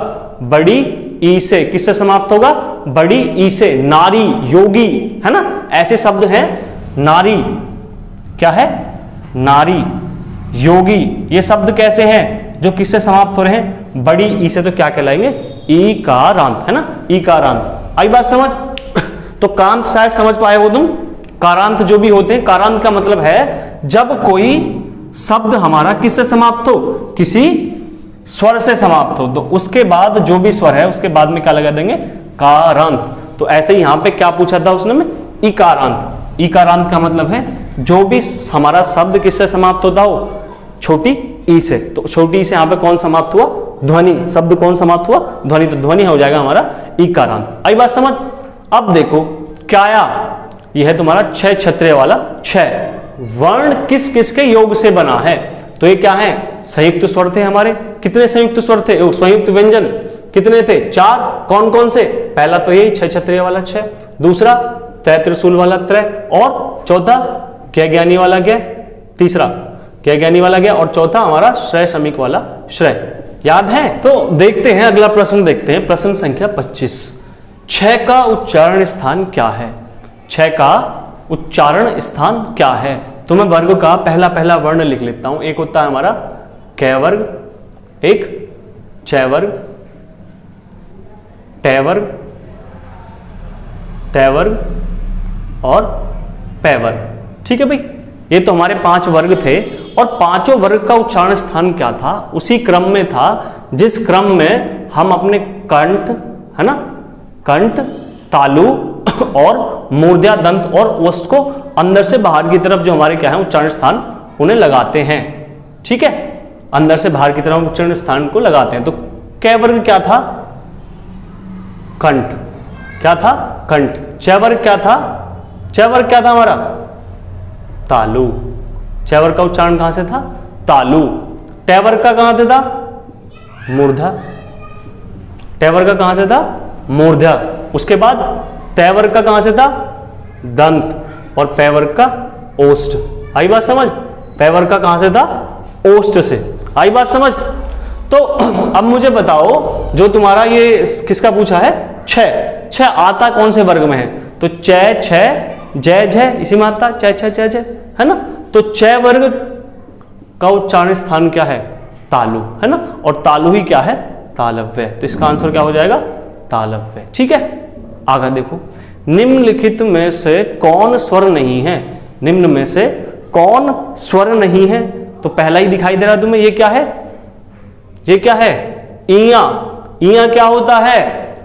बड़ी ई से। किससे समाप्त होगा? बड़ी ई से। नारी, योगी, है ना, ऐसे शब्द हैं। नारी क्या है? नारी, योगी, ये शब्द कैसे हैं? जो किससे समाप्त हो रहे हैं? बड़ी ई से। तो क्या कहलाएंगे? ईकारांत, है ना, ईकारांत। आई बात समझ? तो कांत शायद समझ पाए हो तुम। कारांत जो भी होते हैं, कारांत का मतलब है जब कोई शब्द हमारा किससे समाप्त हो? किसी स्वर से समाप्त हो, तो उसके बाद जो भी स्वर है उसके बाद में क्या लगा देंगे? कारांत। तो ऐसे ही यहां पे क्या पूछा था उसने में? इकारांत। इकारांत का मतलब है जो भी हमारा शब्द किससे समाप्त होता हो? छोटी ई से। तो छोटी ई से यहां पे कौन समाप्त हुआ? ध्वनि। शब्द कौन समाप्त हुआ? ध्वनि। तो ध्वनि हो जाएगा हमारा इकारांत। आई बात समझ? अब देखो क्याया, यह है तुम्हारा छह छत्रे वाला छह। वर्ण किस किस के योग से बना है? तो ये क्या है? संयुक्त स्वर थे हमारे। कितने संयुक्त स्वर थे? संयुक्त व्यंजन कितने थे? 4। कौन कौन से? पहला तो यही छह छत्रिय वाला छह, दूसरा त्रय त्रिशूल वाला त्रय, और चौथा क्या ज्ञानी वाला क्या, तीसरा क्या ज्ञानी वाला क्या, और चौथा हमारा श्रेय श्रमिक वाला श्रेय। याद है? तो देखते हैं अगला प्रश्न, देखते हैं प्रश्न संख्या 25। छह का उच्चारण स्थान क्या है? छह का उच्चारण स्थान क्या है? तो मैं वर्ग का पहला पहला वर्ण लिख लेता हूं। एक होता है हमारा कै वर्ग, एक छह वर्ग, टै वर्ग, तै वर्ग और पै वर्ग। ठीक है भाई, ये तो हमारे 5 वर्ग थे। और पांचों वर्ग का उच्चारण स्थान क्या था? उसी क्रम में था जिस क्रम में हम अपने कंठ, है ना, कंठ, तालु और मूर्धा दंत और ओष्ठ को अंदर से बाहर की तरफ जो हमारे क्या है उच्चारण स्थान उन्हें लगाते हैं। ठीक है, अंदर से बाहर की तरफ उच्चारण स्थान को लगाते हैं। तो कै वर्ग क्या था? कंठ। क्या था? कंठ। छह वर्ग क्या था? छह वर्ग क्या था हमारा? तालु। छह वर्ग का उच्चारण कहां से था? तालु। टै वर्ग का कहां से था? मूर्धा। टै वर्ग का कहां से था? मूर्धा। उसके बाद तै वर्ग का कहां से था? दंत। और पै वर्ग का ओष्ठ। आई बात समझ? पै वर्ग का कहां से था? ओष्ठ से। आई बात समझ? तो अब मुझे बताओ, जो तुम्हारा ये किसका पूछा है? छह। छह आता कौन से वर्ग में है? तो चै, छह, जय, जय, इसी में आता चै, छह, जय, जय, है ना। तो छह वर्ग का उच्चारण स्थान क्या है? तालु, है ना। और तालु ही क्या है? तालव्य। तो इसका आंसर क्या हो जाएगा? तालव्य। ठीक है, आगे देखो, निम्नलिखित में से कौन स्वर नहीं है? निम्न में से कौन स्वर नहीं है? तो पहला ही दिखाई दे रहा है तुम्हें, ये क्या है? ये क्या है? इया। इया क्या होता है?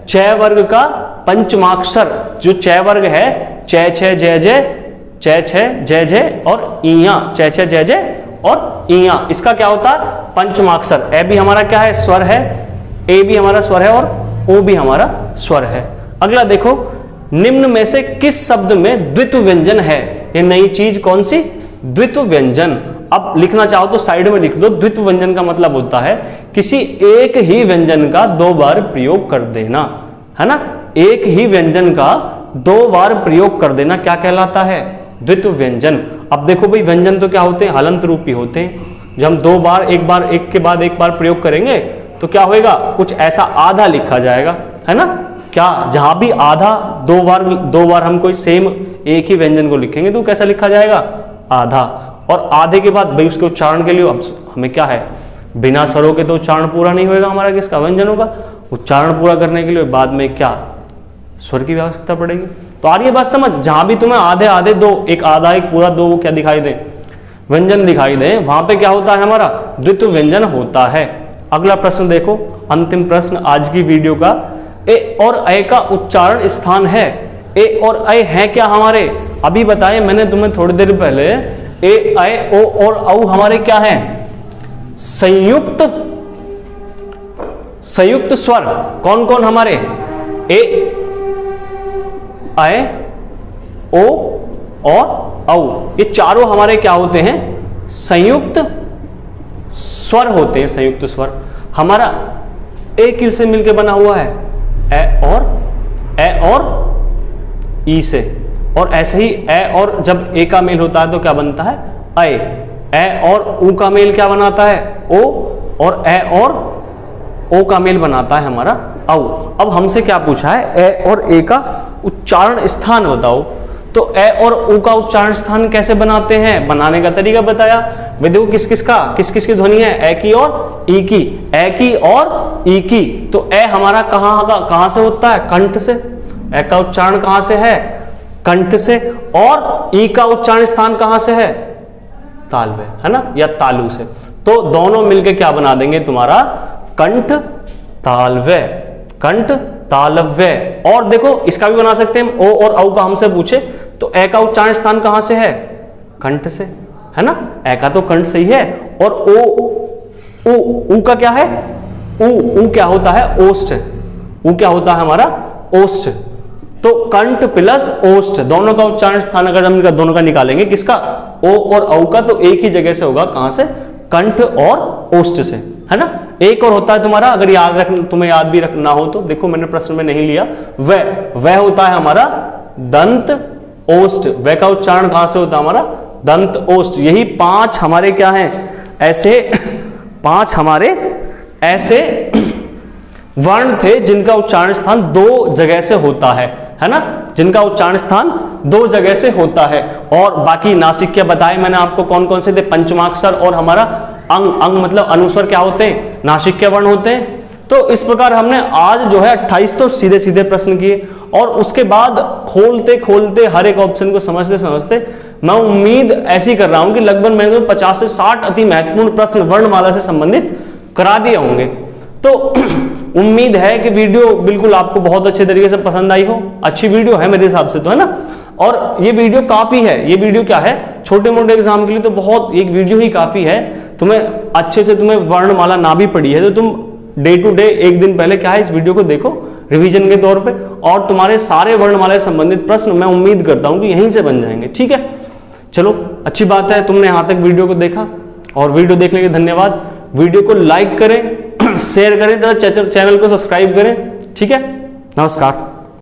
छह वर्ग का पंचमाक्षर। जो छह वर्ग है, छह छह जय जय, छह छह जय जय और इया, छह छह जय जय और इया, इसका क्या होता है? पंचमाक्षर। ए भी हमारा क्या है? स्वर है। ए भी हमारा स्वर है और ओ भी हमारा स्वर है। अगला देखो, निम्न में से किस शब्द में द्वित्व व्यंजन है? ये नई चीज कौन सी? द्वित्व व्यंजन। अब लिखना चाहो तो साइड में लिख दो। द्वित्व व्यंजन का मतलब होता है किसी एक ही व्यंजन का 2 बार प्रयोग कर देना, है ना। एक ही व्यंजन का 2 बार प्रयोग कर देना क्या कहलाता है? द्वित्व व्यंजन। अब देखो भाई, व्यंजन तो क्या होते हैं? हलंत रूपी होते हैं। जब हम 2 बार एक के बाद एक बार प्रयोग करेंगे तो क्या होएगा? कुछ ऐसा आधा लिखा जाएगा, है ना। क्या जहां भी आधा 2 बार हम कोई सेम एक ही व्यंजन को लिखेंगे तो कैसा लिखा जाएगा? आधा। और आधे के बाद भाई उसके उच्चारण के लिए अब हमें क्या है? बिना स्वरों के तो उच्चारण पूरा नहीं होएगा हमारा किसका? व्यंजनों का। उच्चारण पूरा करने के लिए बाद में क्या? स्वर की आवश्यकता पड़ेगी। तो आ रही है बात समझ? जहां भी तुम्हें आधे आधे 2, एक आधा एक पूरा 2 क्या दिखाई दे? व्यंजन दिखाई दे, वहां पे क्या होता है हमारा? द्वित्व व्यंजन होता है। अगला प्रश्न देखो, अंतिम प्रश्न आज की वीडियो का। ए और ऐ का उच्चारण स्थान है। ए और ऐ है क्या हमारे? अभी बताए मैंने तुम्हें थोड़ी देर पहले। ए, ऐ, ओ और औ हमारे क्या है? संयुक्त स्वर। कौन कौन हमारे? ए, ऐ, ओ और औ, ये चारों हमारे क्या होते हैं? संयुक्त स्वर होते हैं। संयुक्त स्वर हमारा ए किल से मिलकर बना हुआ है? ए और ई से। और ऐसे ही ए और जब ए का मेल होता है तो क्या बनता है? ए और ऊ का मेल क्या बनाता है? ओ। और ए और ओ का मेल बनाता है हमारा औ। अब हमसे क्या पूछा है? ए और ए का उच्चारण स्थान बताओ। तो ए और ऊ का उच्चारण स्थान कैसे बनाते हैं? बनाने का तरीका बताया। वे देखो किस किस की ध्वनि है? ए की और ई की। ए की और ई की। तो ए हमारा कहां से होता है? कंठ से। ए का उच्चारण कहां से है? कंठ से। और ई का उच्चारण स्थान कहां से है? तालव्य, है ना, या तालु से। तो दोनों मिलके क्या बना देंगे तुम्हारा? कंठ तालव्य। कंठ तालव्य। और देखो इसका भी बना सकते हैं। ओ और औ का हमसे पूछे तो ए का उच्चारण स्थान कहां से है? कंठ से, है ना। ए का तो कंठ से ही है। और ऊ का क्या है? ऊ क्या होता है? ओष्ठ। ऊ क्या होता है हमारा? ओष्ठ। तो कंठ प्लस ओष्ठ दोनों का उच्चारण स्थान अगर हम दोनों का निकालेंगे किसका? ओ और औ का, तो एक ही जगह से होगा। कहां से? कंठ और ओष्ठ से, है ना। एक और होता है तुम्हारा, अगर तुम्हें याद भी रखना हो तो देखो मैंने प्रश्न में नहीं लिया। वह होता है हमारा दंत ओष्ठ। वह का उच्चारण कहां से होता है हमारा? दंत ओष्ठ। यही 5 हमारे क्या हैं? ऐसे 5 हमारे ऐसे वर्ण थे जिनका उच्चारण स्थान 2 जगह से होता है ना। जिनका उच्चारण स्थान 2 जगह से होता है। और बाकी नासिक्य बताए मैंने आपको कौन कौन से थे? पंचमाक्षर और हमारा अंग मतलब अनुस्वर क्या होते हैं? नासिक्य वर्ण होते हैं। तो इस प्रकार हमने आज जो है 28 तो सीधे सीधे प्रश्न किए। और उसके बाद खोलते खोलते हर एक ऑप्शन को समझते समझते मैं उम्मीद ऐसी कर रहा हूं कि लगभग मैंने 50 से 60 अति महत्वपूर्ण प्रश्न वर्णमाला से संबंधित करा दिए होंगे। तो उम्मीद है कि वीडियो बिल्कुल आपको बहुत अच्छे तरीके से पसंद आई हो। अच्छी वीडियो है मेरे हिसाब से तो, है ना। और ये वीडियो काफी है। ये वीडियो क्या है? छोटे मोटे एग्जाम के लिए तो बहुत एक वीडियो ही काफी है। तुम्हें अच्छे से तुम्हें वर्णमाला ना भी पड़ी है तो तुम डे टू डे एक दिन पहले क्या है इस वीडियो को देखो रिवीजन के तौर पे। और तुम्हारे सारे वर्णमाला से संबंधित प्रश्न मैं उम्मीद करता हूं कि यहीं से बन जाएंगे। ठीक है, चलो अच्छी बात है तुमने यहां तक वीडियो को देखा। और वीडियो देखने के लिए धन्यवाद। वीडियो को लाइक करें, शेयर करें तथा चैनल को सब्सक्राइब करें। ठीक है, नमस्कार।